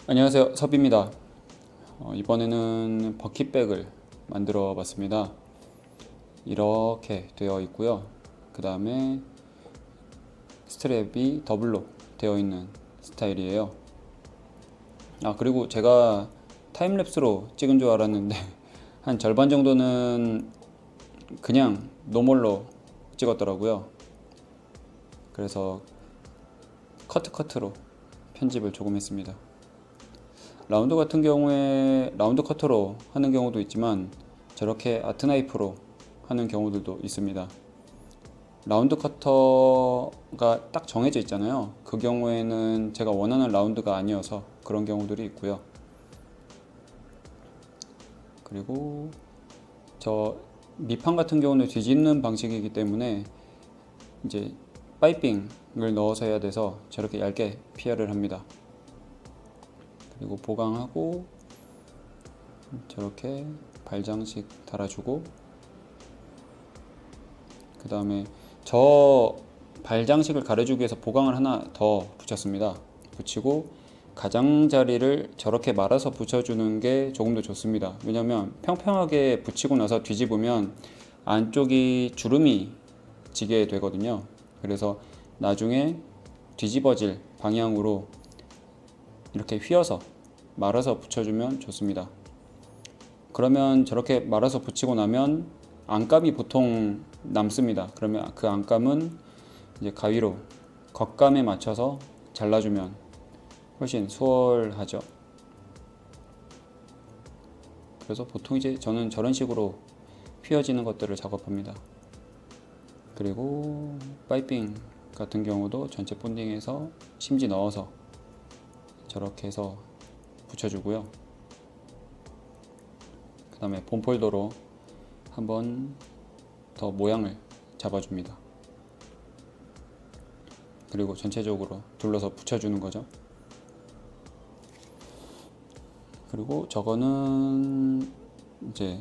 안녕하세요, 섭입니다. 이번에는 버킷백을 만들어 봤습니다. 이렇게 되어 있고요. 그 다음에 스트랩이 더블로 되어 있는 스타일이에요. 그리고 제가 타임랩스로 찍은 줄 알았는데 한 절반 정도는 그냥 노멀로 찍었더라고요. 그래서 커트로 편집을 조금 했습니다. 라운드 같은 경우에 라운드 커터로 하는 경우도 있지만 저렇게 아트 나이프로 하는 경우들도 있습니다. 라운드 커터가 딱 정해져 있잖아요. 그 경우에는 제가 원하는 라운드가 아니어서 그런 경우들이 있고요. 그리고 저 밑판 같은 경우는 뒤집는 방식이기 때문에 이제 파이핑을 넣어서 해야 돼서 저렇게 얇게 피어를 합니다. 그리고 보강하고 저렇게 발장식 달아주고, 그 다음에 저 발장식을 가려주기 위해서 보강을 하나 더 붙였습니다. 붙이고 가장자리를 저렇게 말아서 붙여주는 게 조금 더 좋습니다. 왜냐면 평평하게 붙이고 나서 뒤집으면 안쪽이 주름이 지게 되거든요. 그래서 나중에 뒤집어질 방향으로 이렇게 휘어서 말아서 붙여주면 좋습니다. 그러면 저렇게 말아서 붙이고 나면 안감이 보통 남습니다. 그러면 그 안감은 이제 가위로 겉감에 맞춰서 잘라주면 훨씬 수월하죠. 그래서 보통 이제 저는 저런 식으로 휘어지는 것들을 작업합니다. 그리고 파이핑 같은 경우도 전체 본딩해서 심지 넣어서 저렇게 해서 붙여주고요. 그 다음에 폼폴더로 한번 더 모양을 잡아줍니다. 그리고 전체적으로 둘러서 붙여주는 거죠. 그리고 저거는 이제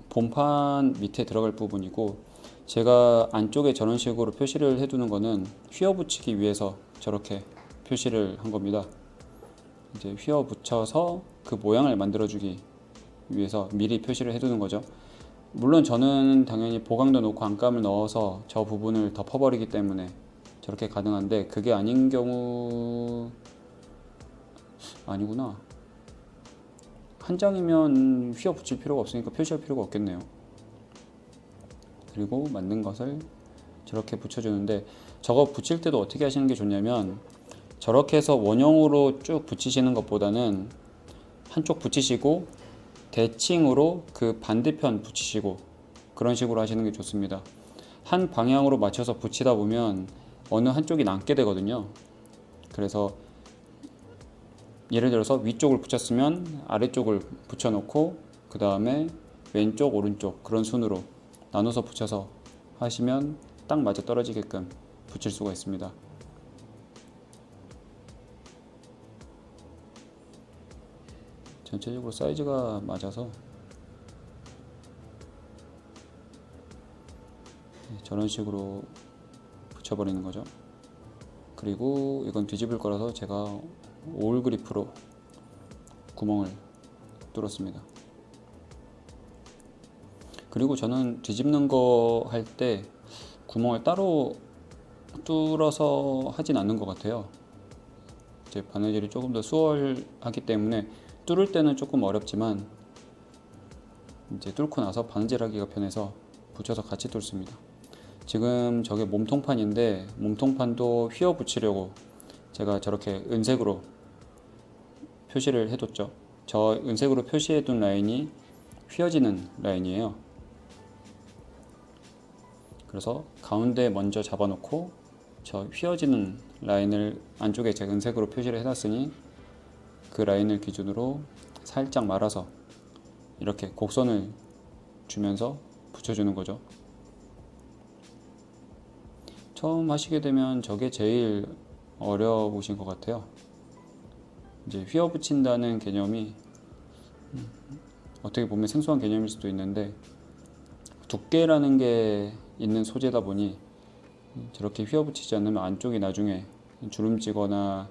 본판 밑에 들어갈 부분이고, 제가 안쪽에 저런 식으로 표시를 해두는 거는 휘어 붙이기 위해서 저렇게 표시를 한 겁니다. 이제 휘어 붙여서 그 모양을 만들어주기 위해서 미리 표시를 해두는 거죠. 물론 저는 당연히 보강도 놓고 안감을 넣어서 저 부분을 덮어버리기 때문에 저렇게 가능한데, 그게 아닌 경우 아니구나. 한 장이면 휘어 붙일 필요가 없으니까 표시할 필요가 없겠네요. 그리고 만든 것을 저렇게 붙여주는데, 저거 붙일 때도 어떻게 하시는 게 좋냐면 저렇게 해서 원형으로 쭉 붙이시는 것보다는 한쪽 붙이시고 대칭으로 그 반대편 붙이시고 그런 식으로 하시는 게 좋습니다. 한 방향으로 맞춰서 붙이다 보면 어느 한쪽이 남게 되거든요. 그래서 예를 들어서 위쪽을 붙였으면 아래쪽을 붙여놓고 그 다음에 왼쪽 오른쪽 그런 순으로 나눠서 붙여서 하시면 딱 맞아 떨어지게끔 붙일 수가 있습니다. 전체적으로 사이즈가 맞아서 저런 식으로 붙여버리는 거죠. 그리고 이건 뒤집을 거라서 제가 올 그리프로 구멍을 뚫었습니다. 그리고 저는 뒤집는 거 할 때 구멍을 따로 뚫어서 하진 않는 것 같아요. 이제 바느질이 조금 더 수월하기 때문에 뚫을 때는 조금 어렵지만 이제 뚫고 나서 바느질하기가 편해서 붙여서 같이 뚫습니다. 지금 저게 몸통판인데 몸통판도 휘어 붙이려고 제가 저렇게 은색으로 표시를 해뒀죠. 저 은색으로 표시해둔 라인이 휘어지는 라인이에요. 그래서 가운데 먼저 잡아놓고 저 휘어지는 라인을 안쪽에 제가 은색으로 표시를 해놨으니 그 라인을 기준으로 살짝 말아서 이렇게 곡선을 주면서 붙여주는 거죠. 처음 하시게 되면 저게 제일 어려우신 것 같아요. 이제 휘어 붙인다는 개념이 어떻게 보면 생소한 개념일 수도 있는데, 두께라는 게 있는 소재다 보니 저렇게 휘어 붙이지 않으면 안쪽이 나중에 주름지거나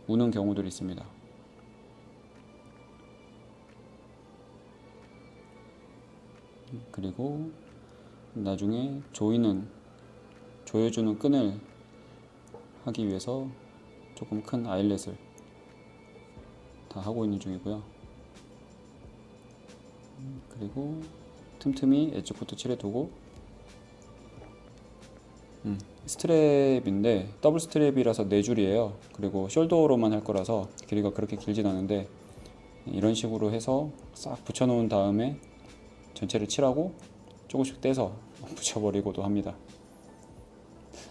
우는 경우들이 있습니다. 그리고 나중에 조여주는 끈을 하기 위해서 조금 큰 아일렛을 다 하고 있는 중이고요. 그리고 틈틈이 엣지 코트 칠해두고, 스트랩인데 더블 스트랩이라서 4줄이에요. 그리고 숄더로만 할 거라서 길이가 그렇게 길진 않은데, 이런 식으로 해서 싹 붙여놓은 다음에 전체를 칠하고 조금씩 떼서 붙여버리고도 합니다.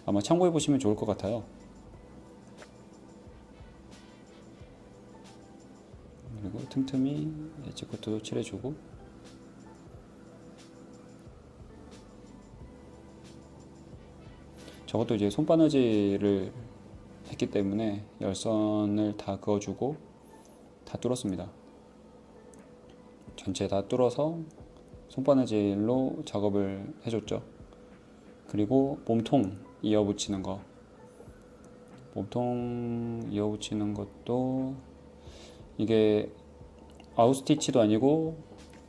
아마 참고해 보시면 좋을 것 같아요. 그리고 틈틈이 엣지 코트도 칠해주고, 저것도 이제 손바느질을 했기 때문에 열선을 다 그어주고 다 뚫었습니다. 전체 다 뚫어서 손바느질로 작업을 해줬죠. 그리고 몸통 이어붙이는 거, 몸통 이어붙이는 것도 이게 아웃스티치도 아니고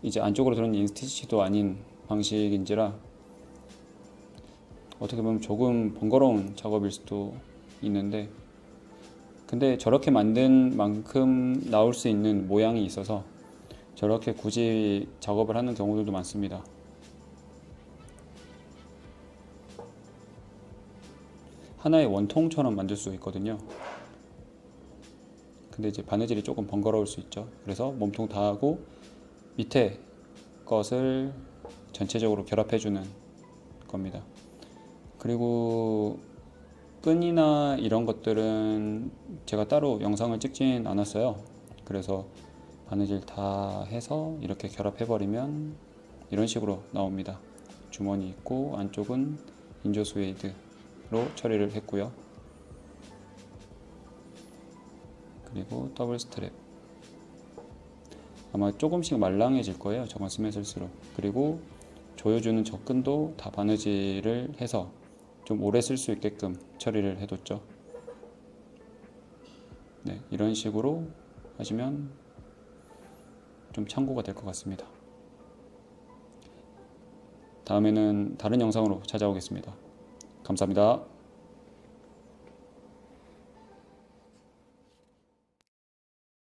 이제 안쪽으로 들어있는 인스티치도 아닌 방식인지라 어떻게 보면 조금 번거로운 작업일 수도 있는데, 근데 저렇게 만든 만큼 나올 수 있는 모양이 있어서 저렇게 굳이 작업을 하는 경우들도 많습니다. 하나의 원통처럼 만들 수 있거든요. 근데 이제 바느질이 조금 번거로울 수 있죠. 그래서 몸통 다 하고 밑에 것을 전체적으로 결합해주는 겁니다. 그리고 끈이나 이런 것들은 제가 따로 영상을 찍진 않았어요. 그래서 바느질 다 해서 이렇게 결합해버리면 이런 식으로 나옵니다. 주머니 있고 안쪽은 인조 스웨이드로 처리를 했고요. 그리고 더블 스트랩, 아마 조금씩 말랑해질 거예요, 저건 쓰면 쓸수록. 그리고 조여주는 접근도 다 바느질을 해서 좀 오래 쓸 수 있게끔 처리를 해뒀죠. 네, 이런 식으로 하시면 좀 참고가 될 것 같습니다. 다음에는 다른 영상으로 찾아오겠습니다. 감사합니다.